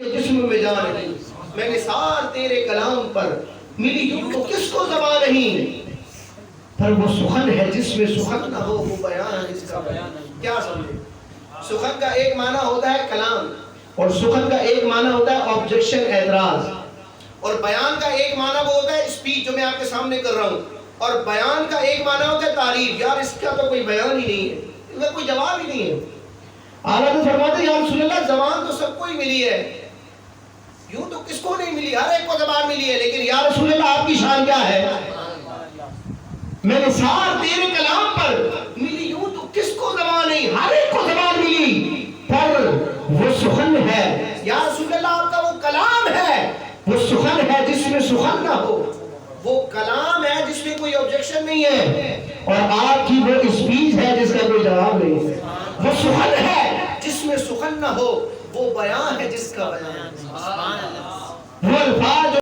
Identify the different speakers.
Speaker 1: جسم میں جان نہیں، میں نثار تیرے کلام پر ملی یوں تو کس کو زبان نہیں، پر وہ سخن ہے جس میں سخن نہ ہو، وہ بیان ہے جس کا بیان نہیں۔ کیا سمجھے؟ سخن کا ایک معنی ہوتا ہے کلام، اور سخن کا ایک معنی ہوتا ہے آبجیکشن، اعتراض، اور بیان کا ایک معنی وہ ہوتا ہے اسپیچ جو میں آپ کے سامنے کر رہا ہوں، اور بیان کا ایک معنی ہوتا ہے تعریف، یار اس کا تو کوئی بیان ہی نہیں ہے، اس کا کوئی جواب ہی نہیں ہے۔ اعلیٰ تو فرماتے ہیں یا رسول اللہ زبان تو سب کو ہی ملی ہے، یوں تو کس کو نہیں ملی، ہر ایک کو زبان ملی ہے، لیکن یا رسول اللہ آپ کی شان کیا ہے؟ میں نثار تیرے کلام پر ملی یوں تو کس کو زبان نہیں، ہر ایک کو زبان ملی، پر وہ سخن ہے یا رسول اللہ آپ کا وہ کلام ہے، وہ سخن ہے جس میں سخن نہ ہو، وہ کلام ہے جس میں کوئی آبجیکشن نہیں ہے، اور آپ کی وہ اسپیچ ہے جس کا کوئی جواب نہیں ہے، وہ سخن ہے جس میں سخن نہ ہو، وہ بیان ہے جس کا بیان